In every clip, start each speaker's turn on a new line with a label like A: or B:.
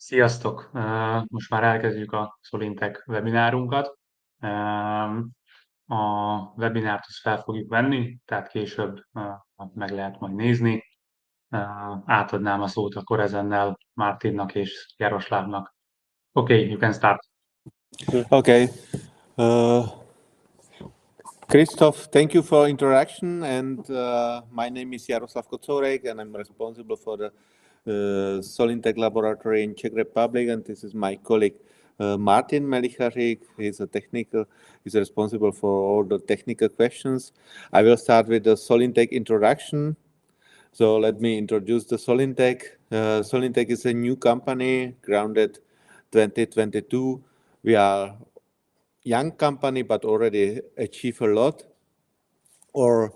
A: Sziasztok! Most már elkezdjük a Solinteg webinárunkat. A webinárt azt fel fogjuk venni, tehát később meg lehet majd nézni. Átadnám a szót akkor ezennel Mártinnak és Jaroszlávnak. Okay, you can start.
B: Okay. Christoph, thank you for introduction. And my name is Jaroslav Kocorek, and I'm responsible for the Solinteg laboratory in Czech Republic. And this is my colleague Martin Melicharik. He's responsible for all the technical questions. I will start with the Solinteg introduction. So let me introduce the Solinteg. Solinteg is a new company, grounded 2022. We are young company, but already achieve a lot. Our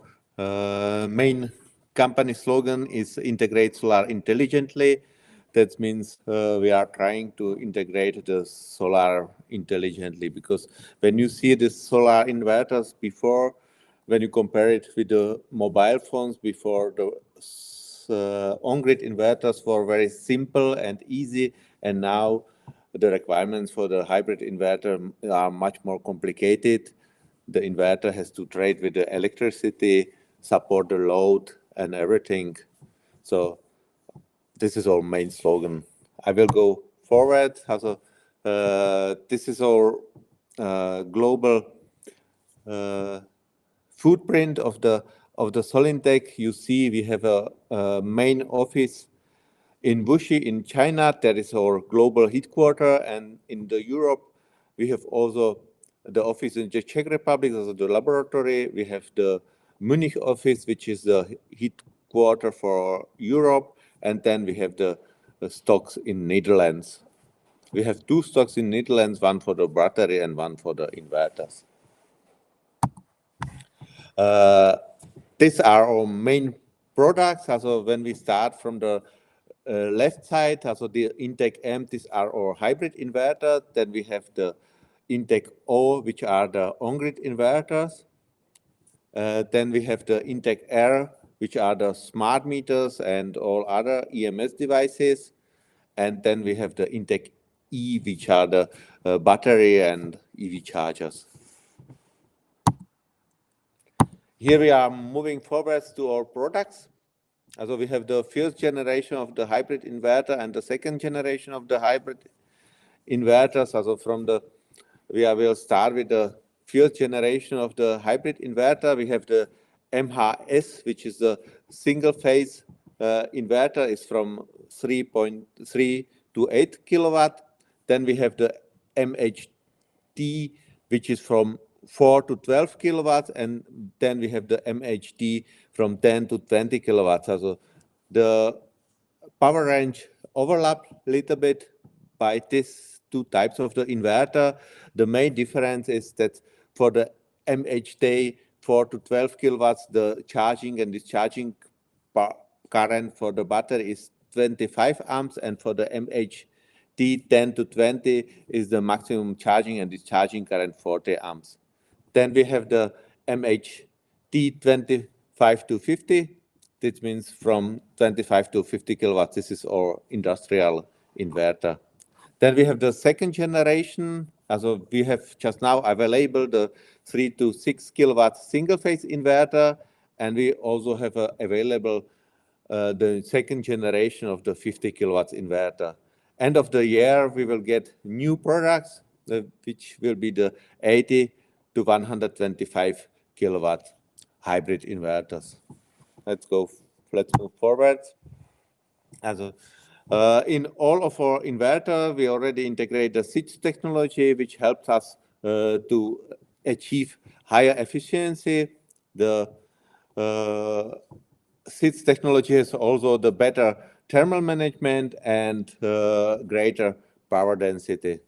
B: main company slogan is integrate solar intelligently. That means we are trying to integrate the solar intelligently, because when you see the solar inverters before, when you compare it with the mobile phones before, the on-grid inverters were very simple and easy, and now the requirements for the hybrid inverter are much more complicated. The inverter has to trade with the electricity, support the load and everything. So this is our main slogan. I will go forward. Also, this is our global footprint of the Solinteg. You see, we have a main office in Wuxi in China. That is our global headquarters, and in Europe we have also the office in the Czech Republic, also the laboratory. We have the Munich office, which is the headquarters for Europe, and then we have the stocks in Netherlands. We have two stocks in Netherlands, one for the battery and one for the inverters. These are our main products. Also, when we start from the left side, also the Integ M, these are our hybrid inverter. Then we have the Integ O, which are the on-grid inverters. Then we have the Integ R, which are the smart meters and all other EMS devices. And then we have the Integ E, which are the battery and EV chargers. Here we are moving forwards to our products. Also, we have the first generation of the hybrid inverter and the second generation of the hybrid inverters. Also, we will start with the first generation of the hybrid inverter. We have the MHS, which is the single phase inverter, is from 3.3 to 8 kilowatt. Then we have the MHD, which is from 4 to 12 kilowatts, and then we have the MHD from 10 to 20 kilowatts. Also, the power range overlap a little bit by these two types of the inverter. The main difference is that for the MHD 4 to 12 kilowatts, the charging and discharging current for the battery is 25 amps, and for the MHD 10 to 20 is the maximum charging and discharging current 40 amps. Then we have the MHD 25 to 50. This means from 25 to 50 kilowatts. This is our industrial inverter. Then we have the second generation. Also, we have just now available the 3 to 6 kilowatt single phase inverter, and we also have available the second generation of the 50 kilowatts inverter. End of the year, we will get new products, which will be the 80 to 125 kilowatt hybrid inverters. Let's move forward. Also, in all of our inverter, we already integrate the SIDS technology, which helps us to achieve higher efficiency. The SIDS technology has also the better thermal management and greater power density.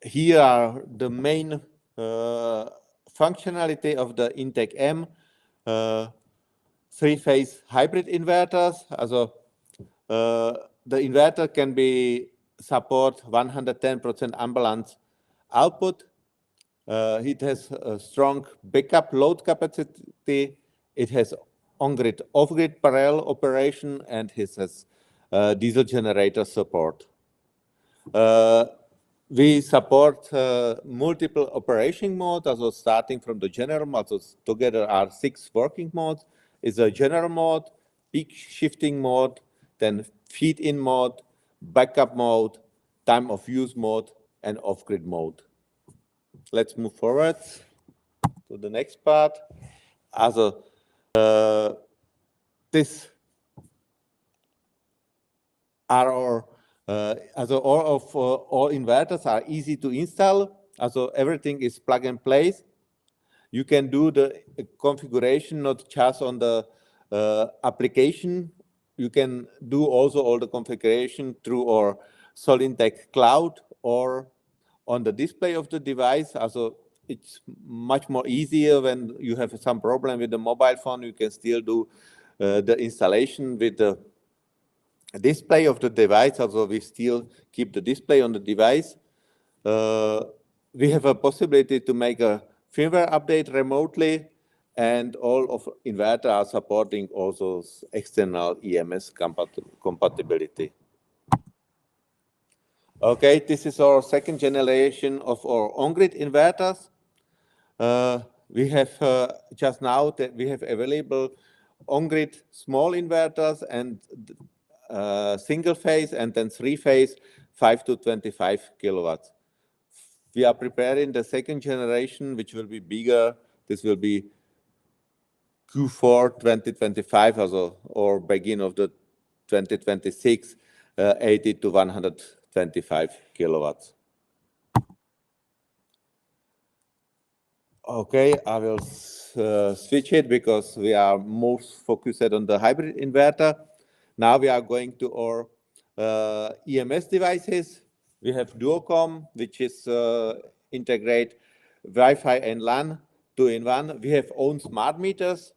B: Here are the main functionality of the Integ M. Three-phase hybrid inverters. Also, the inverter can support 110% unbalanced output. It has a strong backup load capacity. It has on-grid, off-grid parallel operation, and it has diesel generator support. We support multiple operation modes, also starting from the general mode. So together are 6 working modes. Is a general mode, peak shifting mode, then feed-in mode, backup mode, time of use mode, and off-grid mode. Let's move forward to the next part. Also, this are our all inverters are easy to install. Also everything is plug and play. You can do the configuration not just on the application. You can do also all the configuration through our Solinteg cloud or on the display of the device. Also it's much more easier when you have some problem with the mobile phone. You can still do the installation with the display of the device. Also we still keep the display on the device. We have a possibility to make a firmware update remotely, and all of inverter are supporting also external EMS compatibility. Okay, this is our second generation of our on-grid inverters. We have just now that we have available on-grid small inverters and single phase, and then 3-phase 5 to 25 kilowatts. We are preparing the second generation, which will be bigger. This will be Q4 2025 also, or beginning of the 2026, 80 to 125 kilowatts. Okay, I will switch it because we are most focused on the hybrid inverter. Now we are going to our EMS devices. We have Duocom, which is integrate Wi-Fi and LAN 2-in-1. We have own smart meters.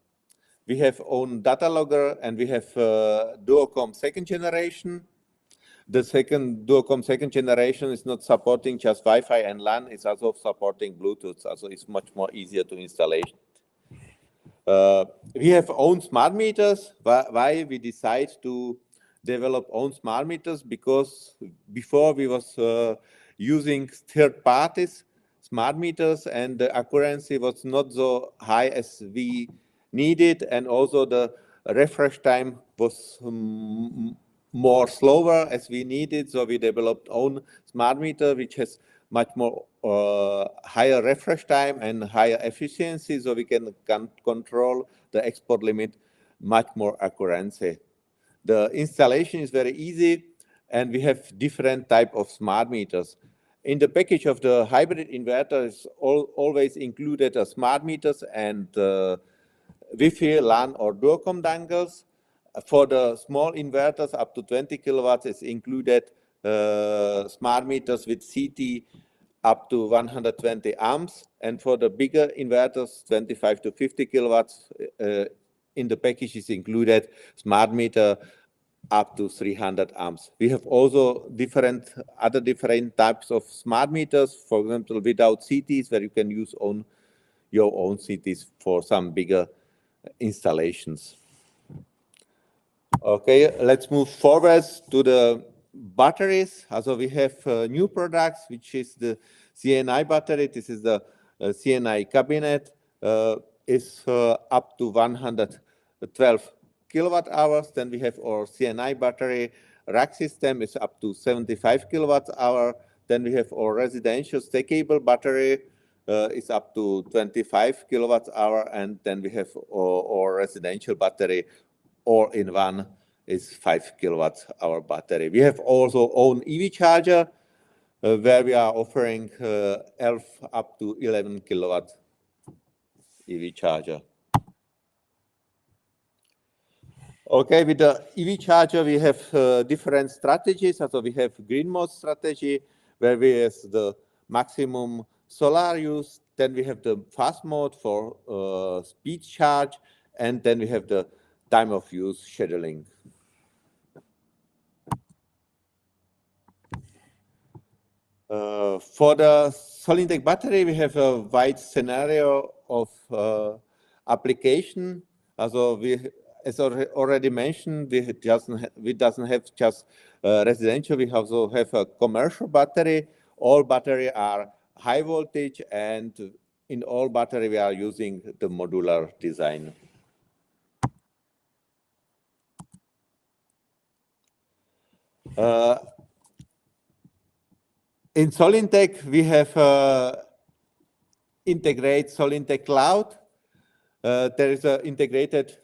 B: We have own data logger, and we have Duocom second generation. The Duocom second generation is not supporting just Wi-Fi and LAN. It's also supporting Bluetooth. Also, it's much more easier to installation. We have own smart meters. Why we decide to develop own smart meters? Because before we was using third parties smart meters, and the accuracy was not so high as we needed, and also the refresh time was more slower as we needed. So we developed own smart meter, which has much more higher refresh time and higher efficiency, so we can control the export limit much more accuracy. The installation is very easy, and we have different type of smart meters. In the package of the hybrid inverter is always included a smart meters and Wi-Fi, LAN or Duocom dongles. For the small inverters up to 20 kilowatts is included smart meters with CT up to 120 amps, and for the bigger inverters 25 to 50 kilowatts in the package is included smart meter up to 300 amps. We have also other different types of smart meters, for example without CTs, where you can use your own CTs for some bigger installations. Okay, let's move forward to the batteries. Also, we have new products, which is the CNI battery. This is the CNI cabinet. Is up to 112 kilowatt hours. Then we have our CNI battery rack system is up to 75 kilowatt hour. Then we have our residential stackable battery is up to 25 kilowatt hour, and then we have our residential battery all in one is 5 kilowatt hour battery. We have also own EV charger where we are offering ELF up to 11 kilowatt EV charger. Okay, with the EV charger we have different strategies. So we have green mode strategy where we have the maximum solar use. Then we have the fast mode for speed charge, and then we have the time of use scheduling. For the Solinteg battery, we have a wide scenario of application. Also as already mentioned, we doesn't have just residential. We also have a commercial battery. All battery are high voltage, and in all battery we are using the modular design. In Solinteg, we have integrate Solinteg Cloud. There is integrated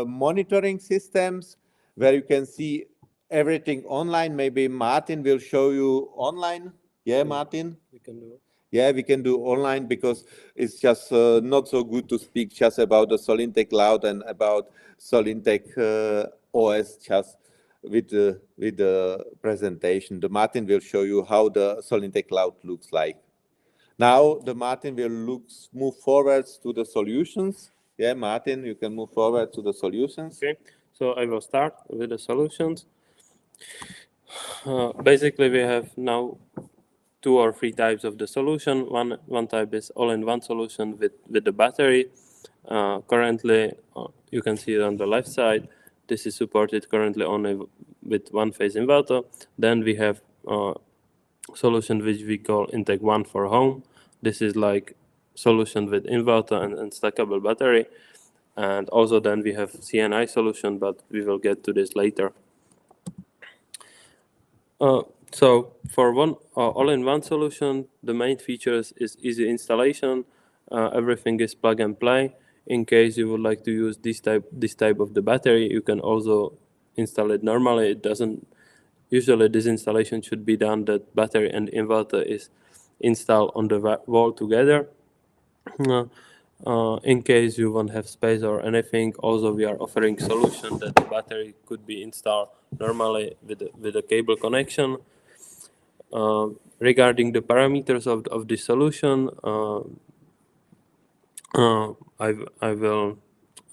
B: monitoring systems where you can see everything online. Maybe Martin will show you online. Yeah, Martin?
C: We can do it.
B: Yeah, we can do online because it's just not so good to speak just about the Solinteg Cloud and about Solinteg OS just with the presentation. The Martin will show you how the Solinteg Cloud looks like. Now the Martin will move forwards to the solutions. Yeah, Martin, you can move forward to the solutions.
C: Okay, so I will start with the solutions. Basically, we have now 2 or 3 types of the solution. One type is all-in-one solution with the battery. Currently, you can see it on the left side. This is supported currently only with one-phase inverter. Then we have solution which we call Integ 1 for home. This is like solution with inverter and stackable battery. And also then we have CNI solution, but we will get to this later. So for one all-in-one solution, the main features is easy installation. Everything is plug and play. In case you would like to use this type of the battery, you can also install it normally. It doesn't. Usually, this installation should be done that battery and inverter is installed on the wall together. In case you won't have space or anything, also we are offering solution that the battery could be installed normally with a cable connection. Regarding the parameters of the solution, I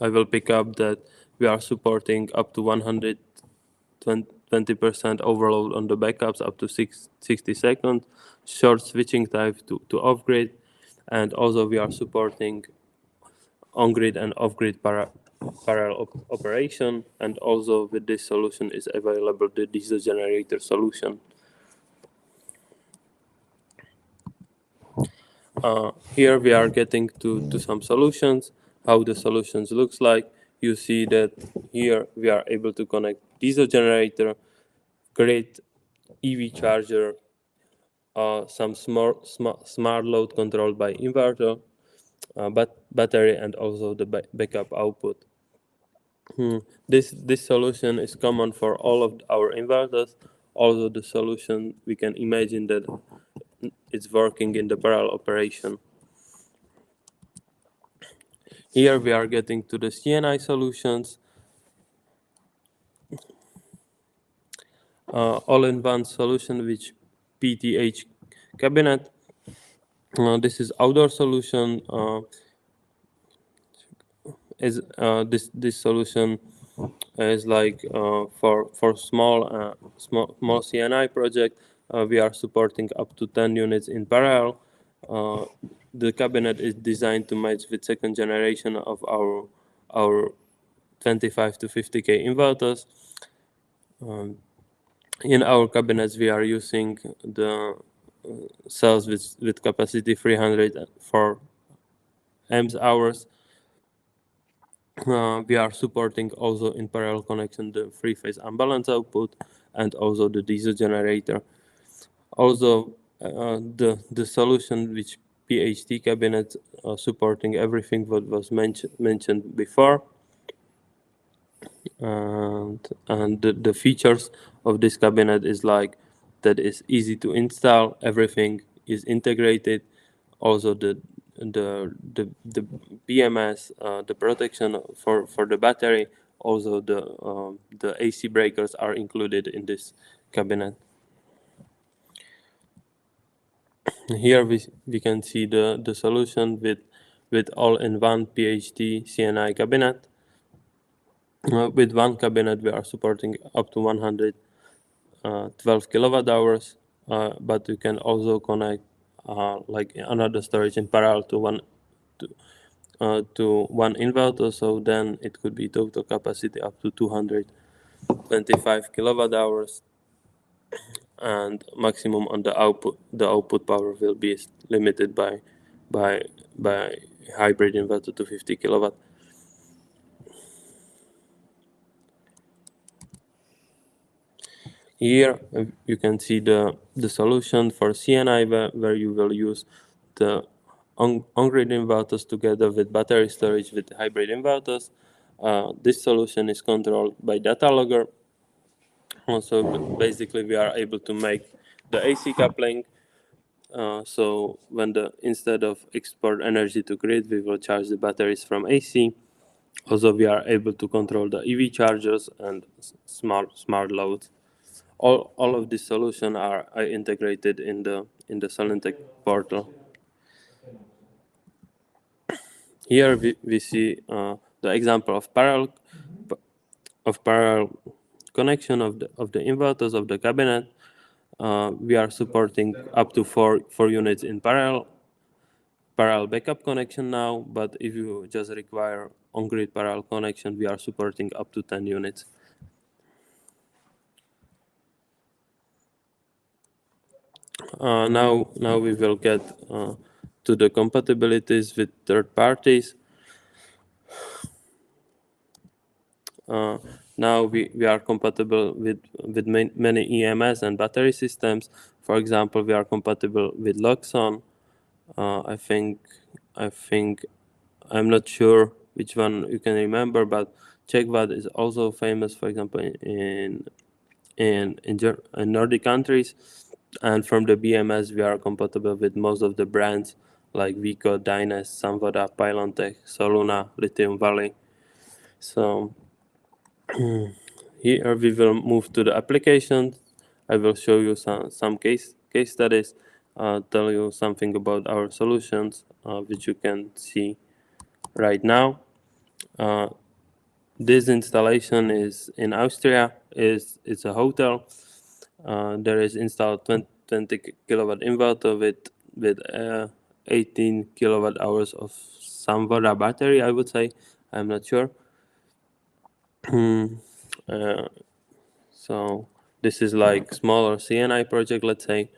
C: will pick up that we are supporting up to 120% overload on the backups up to 60 seconds, short switching time to off-grid, and also we are supporting on-grid and off-grid parallel operation, and also with this solution is available the diesel generator solution. Here we are getting to some solutions, how the solutions looks like. You see that here we are able to connect diesel generator, grid, EV charger, some smart load controlled by inverter, battery, and also the backup output. This solution is common for all of our inverters. Also the solution, we can imagine that it's working in the parallel operation. Here we are getting to the CNI solutions. All-in-one solution with PTH cabinet. This is outdoor solution. This solution is like for small CNI project. We are supporting up to 10 units in parallel. The cabinet is designed to match with second generation of our 25 to 50K inverters. In our cabinets, we are using the cells with capacity 304 amps hours. We are supporting also in parallel connection the three-phase unbalanced output and also the diesel generator. Also, the solution which PHT cabinet supporting everything what was mentioned before. And the features of this cabinet is like that is easy to install. Everything is integrated. Also the BMS, the protection for the battery. Also the AC breakers are included in this cabinet. Here we can see the solution with all-in-one PHT CNI cabinet. With one cabinet, we are supporting up to 112 kilowatt hours, but you can also connect like another storage in parallel to to one inverter, so then it could be total capacity up to 225 kilowatt hours, and maximum on the output. The output power will be limited by hybrid inverter to 50 kilowatt. Here you can see the solution for CNI, where you will use the on-grid inverters together with battery storage with hybrid inverters. This solution is controlled by data logger. Also, basically, we are able to make the AC coupling. So when instead of export energy to grid, we will charge the batteries from AC. Also, we are able to control the EV chargers and smart loads. All of these solutions are integrated in the Solinteg portal. Here we see the example of parallel connection of the inverters of the cabinet. We are supporting up to four units in parallel backup connection now, but if you just require on-grid parallel connection, we are supporting up to 10 units. Now we will get to the compatibilities with third parties. Now we are compatible with many EMS and battery systems. For example, we are compatible with Luxon. I think I'm not sure which one you can remember, but CheckVatt is also famous, for example, in Nordic countries. And from the BMS, we are compatible with most of the brands like Vico, Dynas, Samvoda, Pylontech, Soluna, Lithium Valley. So here we will move to the applications. I will show you some case studies, tell you something about our solutions, which you can see right now. This installation is in Austria. It's a hotel. There is installed 20 kilowatt inverter with 18 kilowatt hours of Samvoda battery, I would say. I'm not sure. So this is like smaller CNI project, let's say.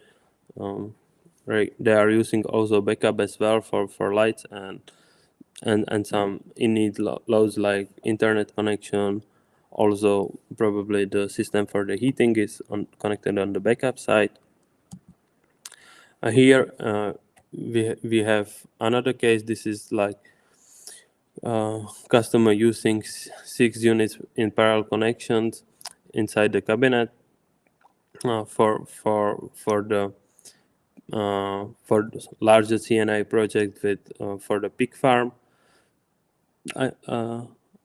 C: Right, they are using also backup as well for lights and some in-need loads like internet connection. Also, probably the system for the heating is connected on the backup side. Here we have another case. This is like customer using 6 units in parallel connections inside the cabinet for the larger CNI project with for the pig farm.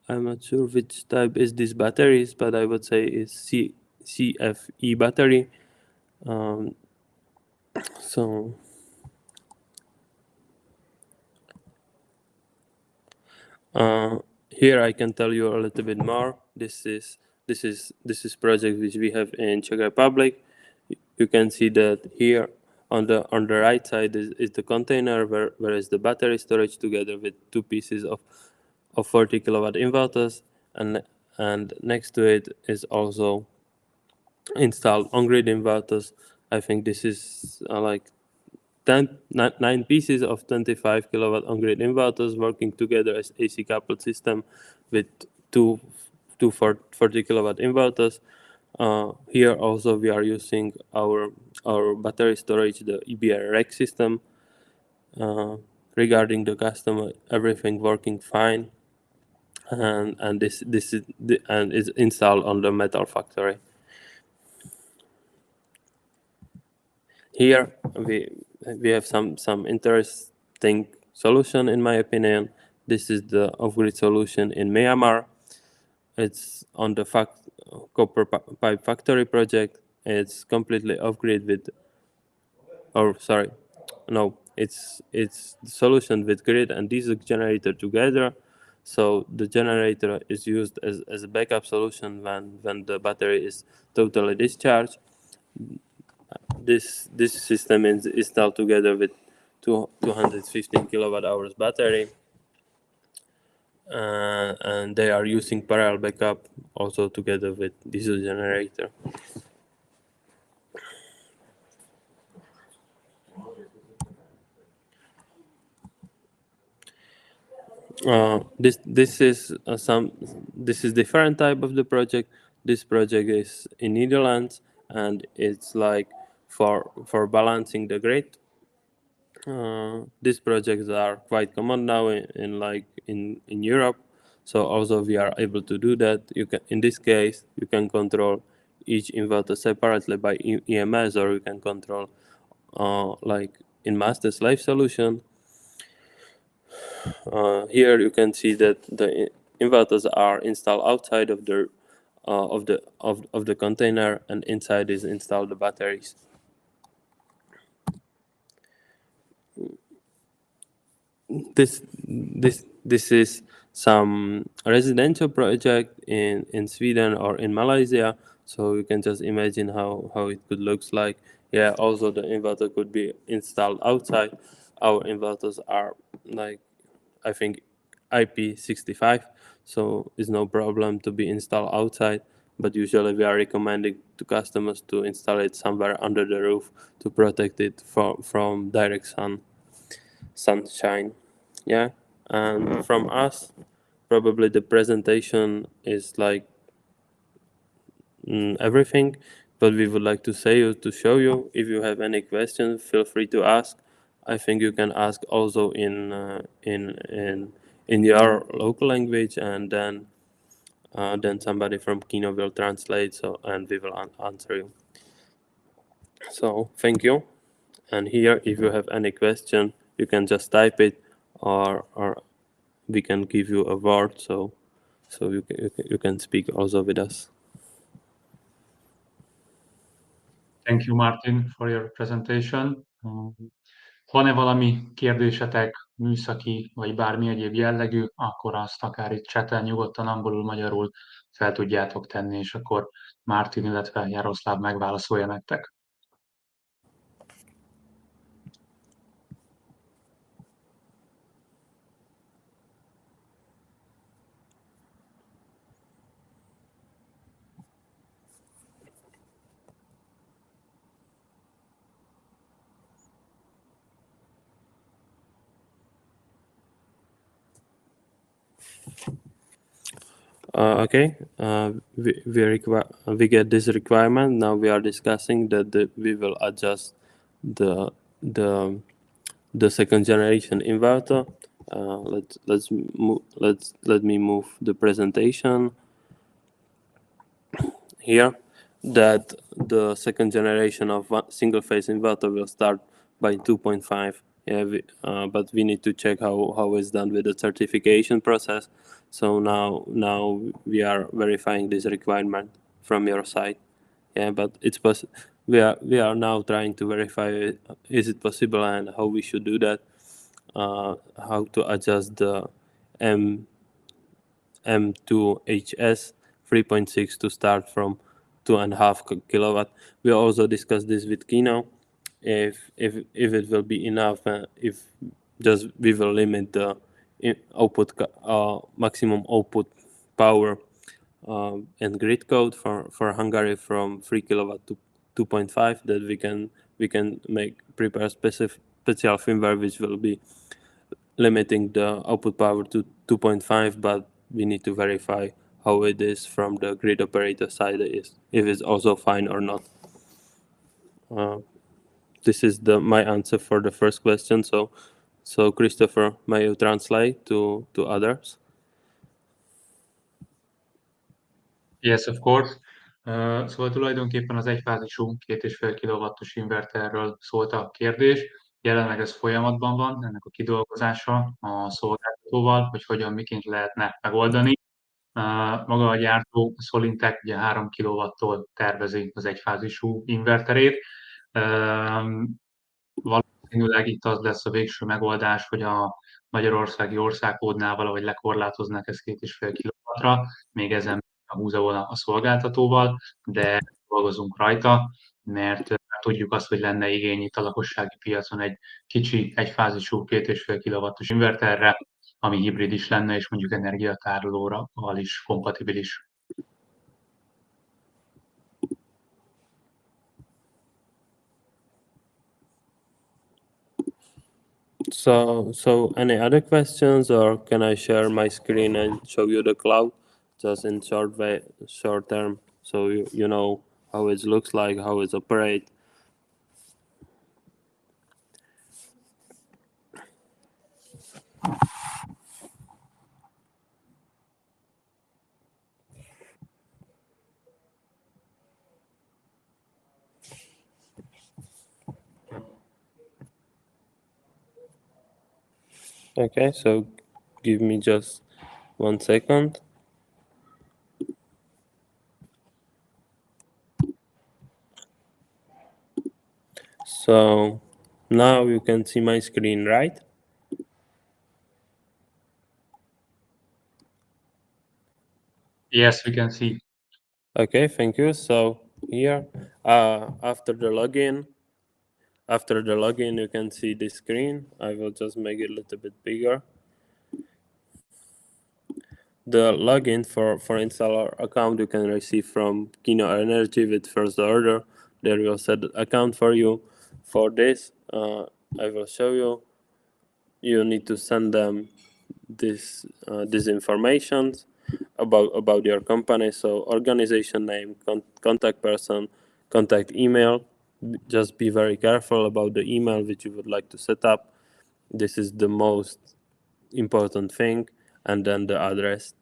C: I'm not sure which type is this batteries, but I would say it's CFE battery. So here I can tell you a little bit more. This is project which we have in Czech Republic. You can see that here on the right side is the container where is the battery storage together with 2 pieces of 40 kilowatt inverters, and next to it is also installed on-grid inverters. I think this is like 9 pieces of 25 kilowatt on-grid inverters working together as AC coupled system with two 40 kilowatt inverters. Here also we are using our battery storage, the EBR rack system. Regarding the customer, everything working fine, and this is installed on the metal factory. Here we have some interesting solution in my opinion. This is the off-grid solution in Myanmar. It's on the copper pipe factory project. It's completely off-grid with, it's the solution with grid and diesel generator together. So the generator is used as a backup solution when the battery is totally discharged. This system is installed together with 215 kilowatt hours battery. and they are using parallel backup also together with diesel generator. This is different type of the project. This project is in Netherlands, and it's like for balancing the grid. These projects are quite common now in Europe, so also we are able to do that. You can, in this case, you can control each inverter separately by EMS, or you can control like in master slave solution. Here you can see that the inverters are installed outside of the container, and inside is installed the batteries. This is some residential project in Sweden or in Malaysia, so you can just imagine how it could looks like. Yeah, also the inverter could be installed outside. Our inverters are like, I think, IP65, so it's no problem to be installed outside, but usually we are recommending to customers to install it somewhere under the roof to protect it from direct sunshine. Yeah, and from us, probably the presentation is like everything, but we would like to show you. If you have any questions, feel free to ask. I think you can ask also in your local language, and then somebody from Kino will translate. So, and we will answer you. So thank you. And here, if you have any question, you can just type it, or we can give you a word, so you can speak also with us.
A: Thank you, Martin, for your presentation. Van-e valami kérdésetek, műszaki, vagy bármi egyéb jellegű, akkor azt akár itt chaten nyugodtan angolul, magyarul fel tudjátok tenni, és akkor Martin, illetve Jaroszláv megválaszolja nektek.
C: Okay, we get this requirement. Now we are discussing that we will adjust the second generation inverter. Let me move the presentation here. That the second generation of single phase inverter will start by 2.5. Yeah, but we need to check how it's done with the certification process. So now we are verifying this requirement from your side. Yeah, but it's we are now trying to verify is it possible and how we should do that. How to adjust the M2HS 3.6 to start from 2.5 kilowatt. We also discussed this with Kino. If it will be enough, if just we will limit the output maximum output power and grid code for Hungary from 3 kilowatt to 2.5, that we can prepare special firmware which will be limiting the output power to 2.5, but we need to verify how it is from the grid operator side, if it's also fine or not. This is my answer for the first question. So Christopher, may you translate to others?
A: Yes, of course. Szóval tulajdonképpen az egyfázisú 2,5 kW-os inverterről szólt a kérdés. Jelenleg ez folyamatban van, ennek a kidolgozása a szolgáltatóval, hogy hogyan, miként lehetne megoldani. Maga a gyártó, a Solinteg, ugye 3 kW-tól tervezi az egyfázisú inverterét. Valószínűleg itt az lesz a végső megoldás, hogy a magyarországi országkódnál valahogy lekorlátoznák ezt 2,5 kW-ra, még ezen a húzavona a szolgáltatóval, de dolgozunk rajta, mert tudjuk azt, hogy lenne igény itt a lakossági piacon egy kicsi, egyfázisú 2,5 kW-os inverterre, ami hibrid is lenne, és mondjuk energiatárolóval is kompatibilis.
C: So any other questions, or can I share my screen and show you the cloud just in short term, so you know how it looks like, how it operates? Okay, so give me just 1 second. So now you can see my screen, right?
A: Yes, we can see.
C: Okay, thank you. So here, after the login, you can see the screen. I will just make it a little bit bigger. The login for installer account you can receive from Kínál Energy with first order. There will set the account for you. For this, I will show you. You need to send them this information about your company. So organization name, contact person, contact email. Just be very careful about the email which you would like to set up. This is the most important thing, and then the address.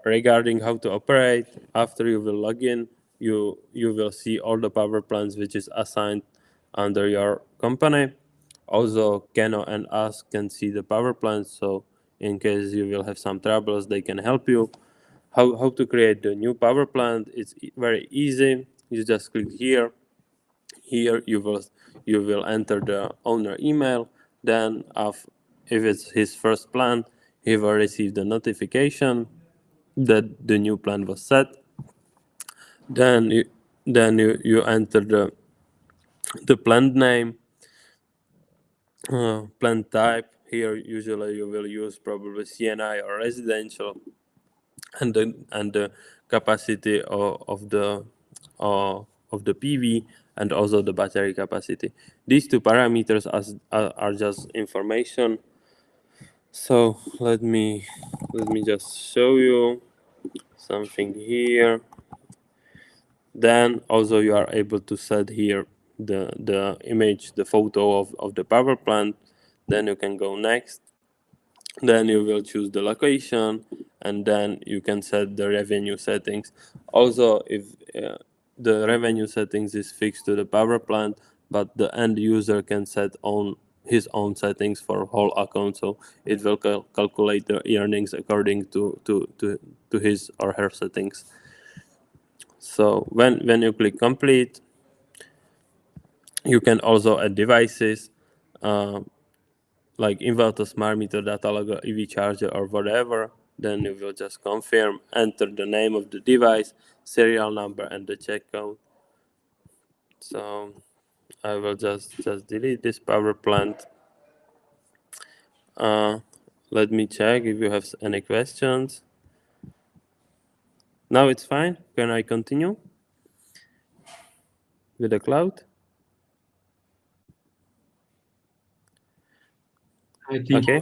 C: Regarding how to operate, after you will log in, you will see all the power plants which is assigned under your company. Also, Keno and us can see the power plants, so in case you will have some troubles, they can help you. How to create the new power plant? It's very easy. You just click here. Here you will enter the owner email. Then, if it's his first plant, he will receive the notification that the new plant was set. Then you enter the plant name, plant type. Here usually you will use probably CNI or residential, and the capacity of the PV, and also the battery capacity. These two parameters are just information. So let me just show you something here. Then also you are able to set here the image, the photo of the power plant. Then you can go next. Then you will choose the location, and then you can set the revenue settings. Also, if the revenue settings is fixed to the power plant, but the end user can set his own settings for whole account, so it will calculate the earnings according to his or her settings. So when you click complete, you can also add devices like inverter, smart meter, data logger, EV charger, or whatever. Then you will just confirm, enter the name of the device, serial number, and the check code. So I will just delete this power plant. Let me check if you have any questions. Now it's fine. Can I continue with the cloud?
A: I think,
C: Okay.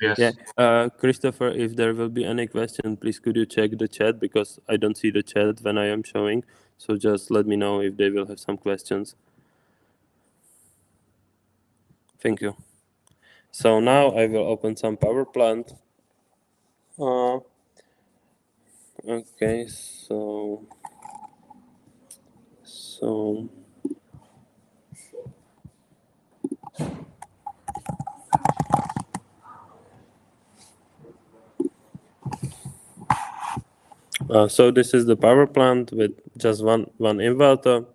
A: yes.
C: Yeah. Christopher, if there will be any question, please could you check the chat, because I don't see the chat when I am showing. So just let me know if they will have some questions. Thank you. So now I will open some power plant. Okay, so so this is the power plant with just one inverter.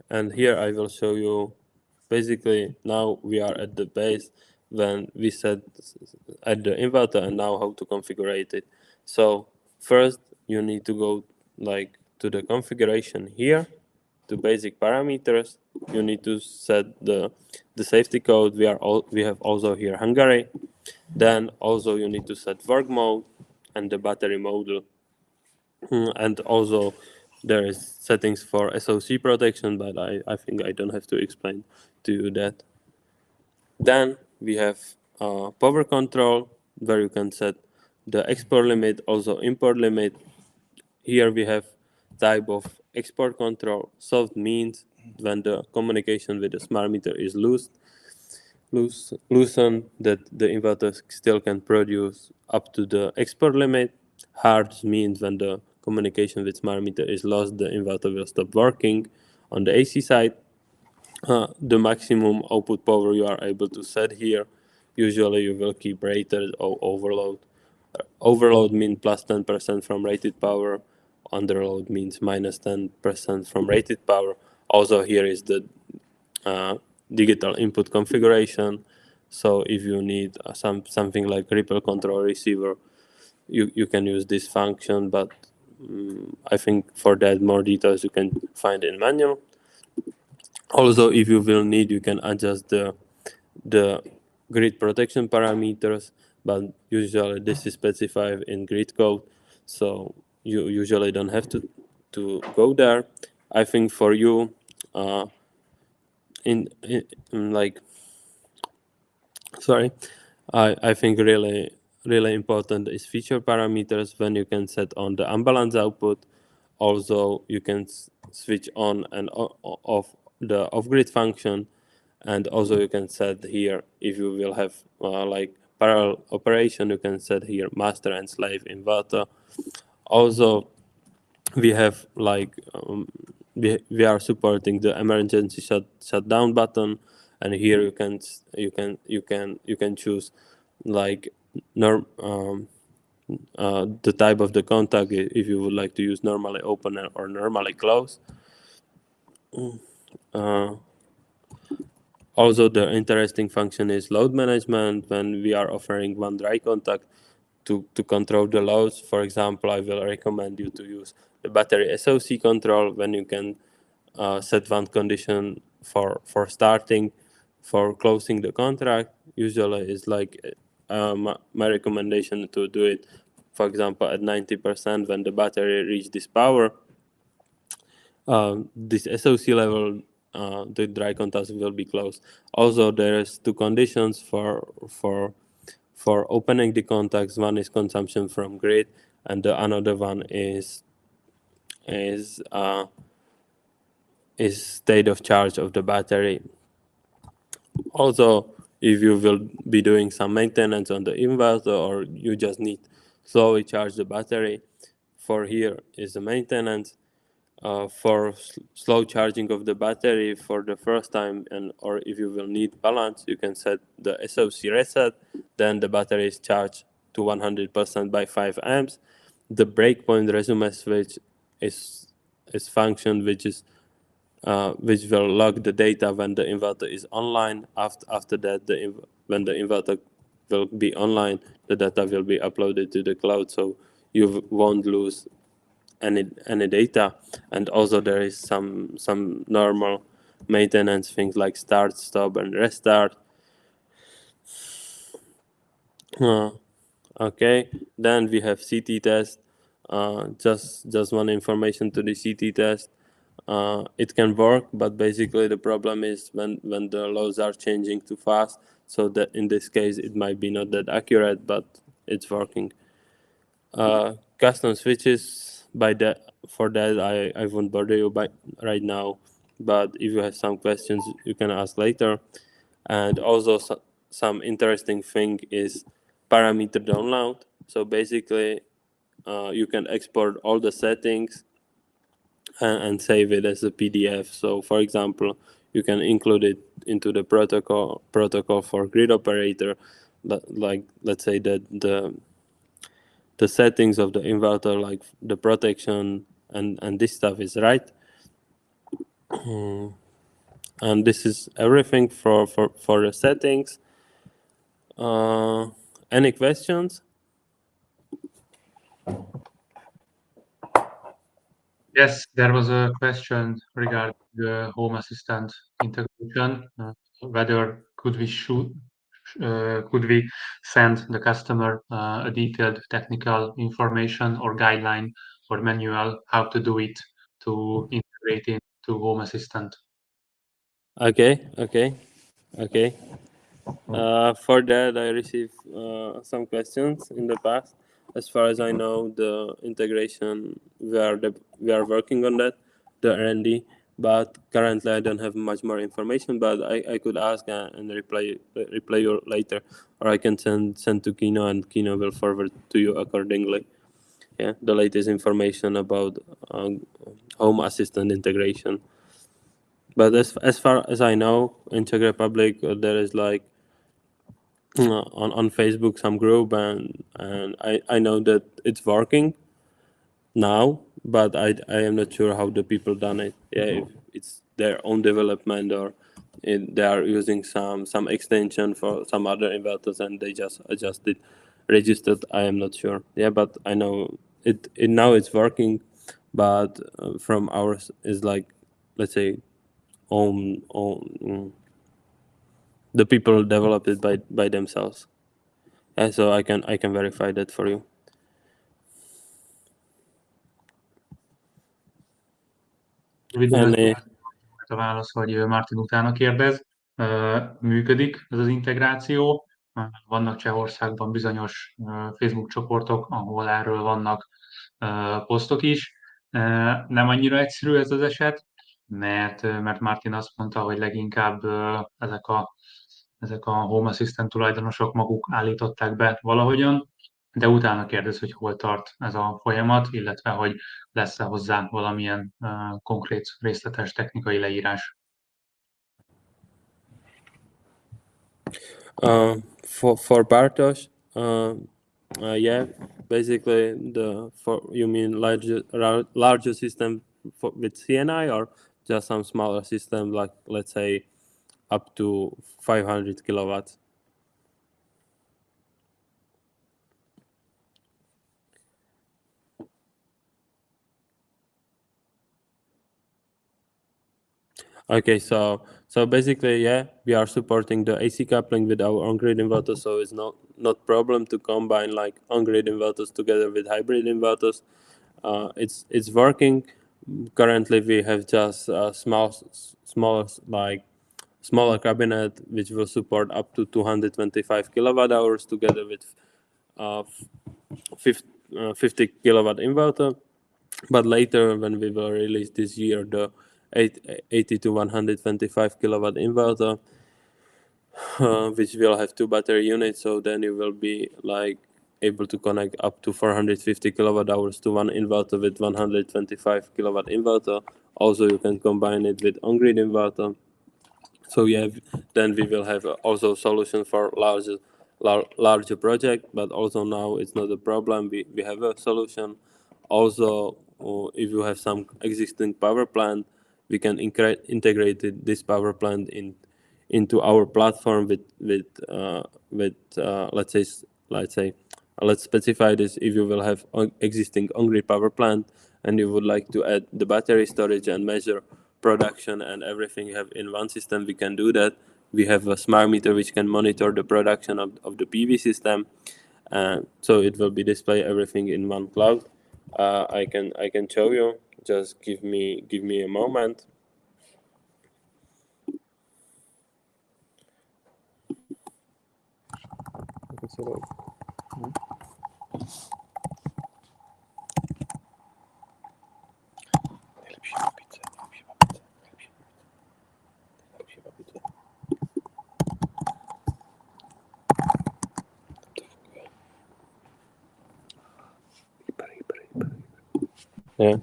C: And here I will show you, basically now we are at the base when we set at the inverter, and now how to configure it. So first you need to go like to the configuration here, to basic parameters. You need to set the safety code. We have also here Hungary. Then also you need to set work mode and the battery model. And also there is settings for SOC protection, but I think I don't have to explain to you that. Then we have power control, where you can set the export limit, also import limit. Here we have type of export control. Soft means when the communication with the smart meter is loosened, that the inverter still can produce up to the export limit. Hard means when the communication with smart meter is lost, the inverter will stop working. On the AC side, the maximum output power you are able to set here. Usually you will keep rated or overload. Overload means plus 10% from rated power. Underload means minus 10% from rated power. Also here is the digital input configuration. So if you need something like ripple control receiver, you can use this function, but I think for that more details you can find in manual. Also, if you will need, you can adjust the grid protection parameters, but usually this is specified in grid code, so you usually don't have to go there. I think for you, I think really important is feature parameters, when you can set on the unbalanced output. Also, you can switch on and off the off-grid function, and also you can set here, if you will have like parallel operation, you can set here master and slave inverter. Also, we have like we are supporting the emergency shutdown button, and here you can choose like the type of the contact, if you would like to use normally open or normally close. Also, the interesting function is load management, when we are offering one dry contact to control the loads. For example, I will recommend you to use the battery SOC control, when you can set one condition for starting, for closing the contract. Usually it's like my recommendation to do it, for example, at 90% when the battery reach this power. This SOC level, the dry contact will be closed. Also, there is two conditions for opening the contacts. One is consumption from grid, and the another one is state of charge of the battery. Also, if you will be doing some maintenance on the inverter, or you just need slowly charge the battery, for here is the maintenance. For slow charging of the battery for the first time, or if you will need balance, you can set the SOC reset. Then the battery is charged to 100% by 5 amps. The breakpoint resume switch is function which will log the data when the inverter is online. After that, when the inverter will be online, the data will be uploaded to the cloud, so you won't lose any data. And also there is some normal maintenance things like start, stop, and restart. Okay, then we have CT test. Just one information to the CT test. It can work, but basically the problem is when the loads are changing too fast, so that in this case it might be not that accurate, but it's working. Custom switches, for that I won't bother you right now, but if you have some questions you can ask later. And also some interesting thing is parameter download. So basically you can export all the settings and save it as a PDF. So for example, you can include it into the protocol for grid operator, like let's say that the settings of the inverter, like the protection and this stuff is right. And this is everything for the settings. Any questions?
A: Yes, there was a question regarding the home assistant integration. Whether could we send the customer a detailed technical information or guideline or manual how to do it to integrate into home assistant?
C: Okay. For that, I received some questions in the past. As far as I know, the integration we are working on that, the R&D. But currently, I don't have much more information. But I could ask and reply you later, or I can send to Kino, and Kino will forward to you accordingly. Yeah, the latest information about home assistant integration. But as far as I know, in Czech Republic, there is like on Facebook some group, and I know that it's working now, but I am not sure how the people done it. Yeah, if it's their own development, or they are using some extension for some other inverters and they just adjusted, registered. I am not sure. Yeah, but I know it now it's working, but from ours is like, let's say, the people develop it by themselves. So I can verify that for you.
A: Röviden a válasz, hogy Martin utána kérdez. Működik ez az integráció. Vannak Csehországban bizonyos Facebook csoportok, ahol erről vannak posztok is. Nem annyira egyszerű ez az eset, mert Martin azt mondta, hogy leginkább ezek a Home Assistant tulajdonosok maguk állították be valahogyan, de utána kérdez, hogy hol tart ez a folyamat, illetve hogy lesz-e hozzá valamilyen konkrét részletes technikai leírás.
C: For Bartosz, yeah, basically you mean larger system with CNI, or just some smaller system, like let's say up to 500 kilowatts? Okay, so basically, yeah, we are supporting the AC coupling with our on-grid inverters, so it's not problem to combine like on-grid inverters together with hybrid inverters. It's working. Currently, we have just a smaller cabinet which will support up to 225 kilowatt hours together with 50 kilowatt inverter. But later, when we will release this year the 80 to 125 kilowatt inverter, which will have 2 battery units, so then you will be like able to connect up to 450 kilowatt hours to one inverter with 125 kilowatt inverter. Also, you can combine it with on-grid inverter. So yeah, then we will have also solution for larger project, but also now it's not a problem. We have a solution. Also, if you have some existing power plant, we can integrate this power plant into our platform with let's specify this. If you will have existing on-grid power plant and you would like to add the battery storage and measure production and everything you have in one system, we can do that. We have a smart meter which can monitor the production of the PV system, so it will be display everything in one cloud. I can show you. Just give me a moment. Yeah.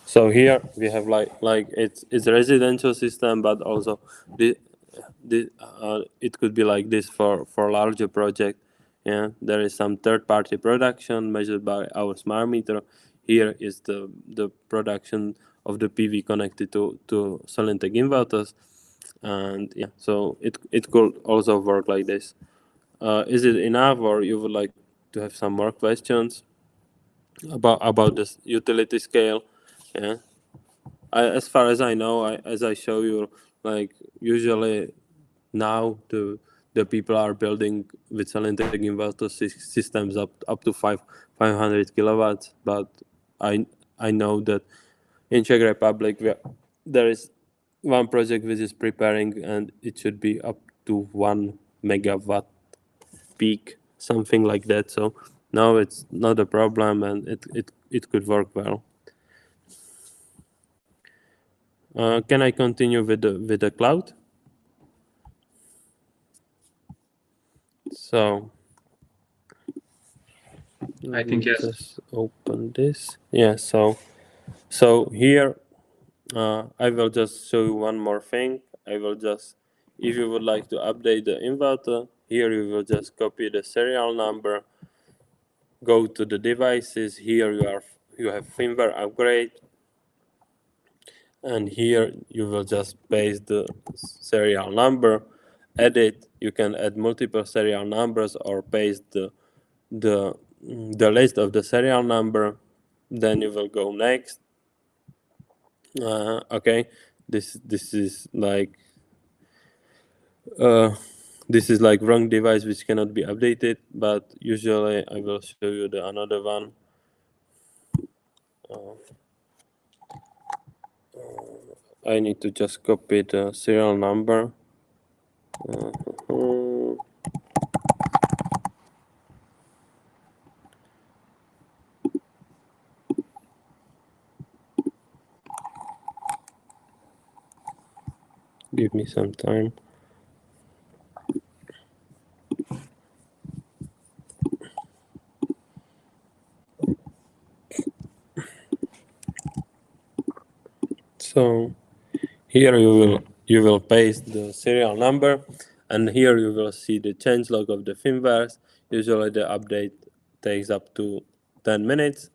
C: So here we have like it's a residential system, but also it could be like this for larger project. Yeah, there is some third-party production measured by our smart meter. Here is the production of the PV connected to Solinteg inverters, and yeah, so it could also work like this. Is it enough, or you would like to have some more questions about this utility scale? Yeah, as far as I know, as I show you, like usually now the people are building with Solinteg inverter systems up to 500 kilowatts, but I know that in Czech Republic there is one project which is preparing, and it should be up to 1 megawatt peak, something like that. So now it's not a problem, and it could work well. Can I continue with the cloud? So
A: I think yes.
C: Just open this. Yeah. So here I will just show you one more thing. I will just, if you would like to update the inverter, here you will just copy the serial number, go to the devices. Here you have firmware upgrade, and here you will just paste the serial number, edit. You can add multiple serial numbers or paste the list of the serial number. Then you will go next. Okay, this is like wrong device which cannot be updated, but usually I will show you the another one. I need to just copy the serial number. Give me some time. So here you will paste the serial number, and here you will see the change log of the firmwares. Usually the update takes up to 10 minutes,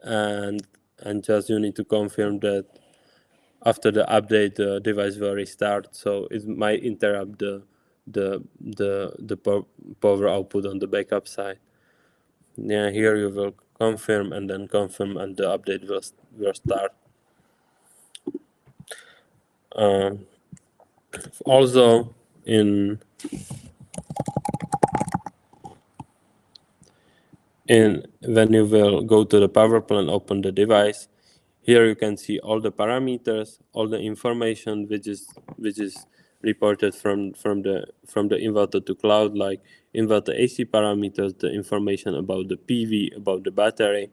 C: and just you need to confirm that after the update the device will restart, so it might interrupt the power output on the backup side. Yeah, here you will confirm and then confirm, and the update will start. Also when you will go to the power plant, open the device, here you can see all the parameters, all the information which is reported from the inverter to cloud, like inverter AC parameters, the information about the PV, about the battery,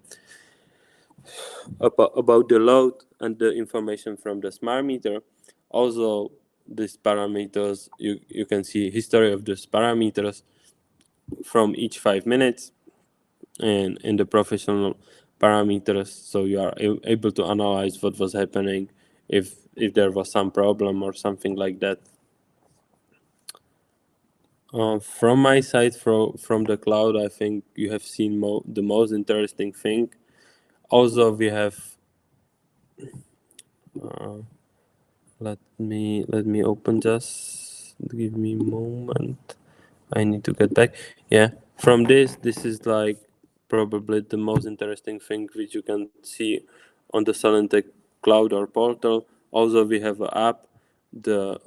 C: about the load, and the information from the smart meter. Also, these parameters, you can see history of these parameters from each 5 minutes, and in the professional parameters, so you are able to analyze what was happening, if there was some problem or something like that. From my side, from the cloud, I think you have seen the most interesting thing. Also, we have let me open, just give me a moment. I need to get back. Yeah, from this is like probably the most interesting thing which you can see on the Solinteg cloud or portal. Also, we have an app. The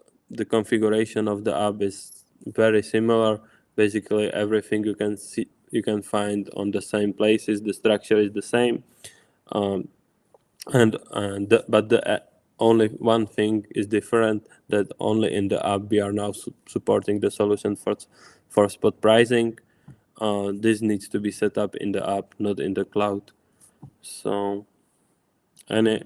C: configuration of the app is very similar. Basically, everything you can find on the same places. The structure is the same, but the only one thing is different, that only in the app we are now supporting the solution for spot pricing. This needs to be set up in the app, not in the cloud. So any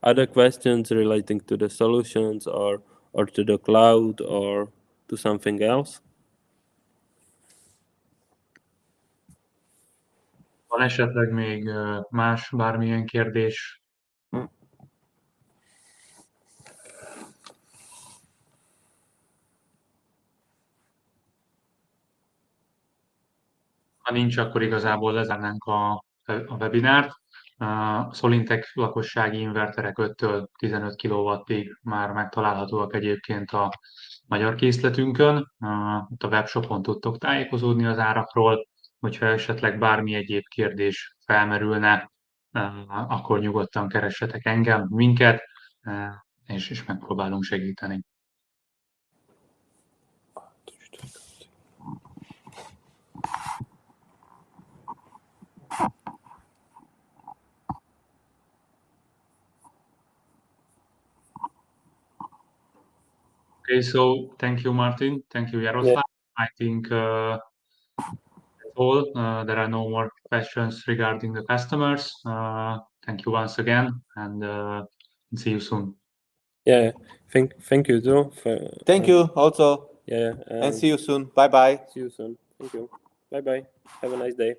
C: other questions relating to the solutions or to the cloud or to something else?
A: Van esetleg még más bármilyen kérdés? Ha nincs, akkor igazából lezárnánk a webinárt. A Solinteg lakossági inverterek 5-től 15 kW-ig már megtalálhatóak egyébként a magyar készletünkön. Itt a webshopon tudtok tájékozódni az árakról, hogyha esetleg bármi egyéb kérdés felmerülne, akkor nyugodtan keressetek engem, minket, és megpróbálunk segíteni. Okay, so thank you, Martin. Thank you, Jaroslav. Yeah. I think that's all. There are no more questions regarding the customers. Thank you once again, and see you soon.
C: Yeah, thank you too.
B: Thank you also.
C: Yeah,
B: and see you soon. Bye bye.
C: See you soon. Thank you. Bye bye. Have a nice day.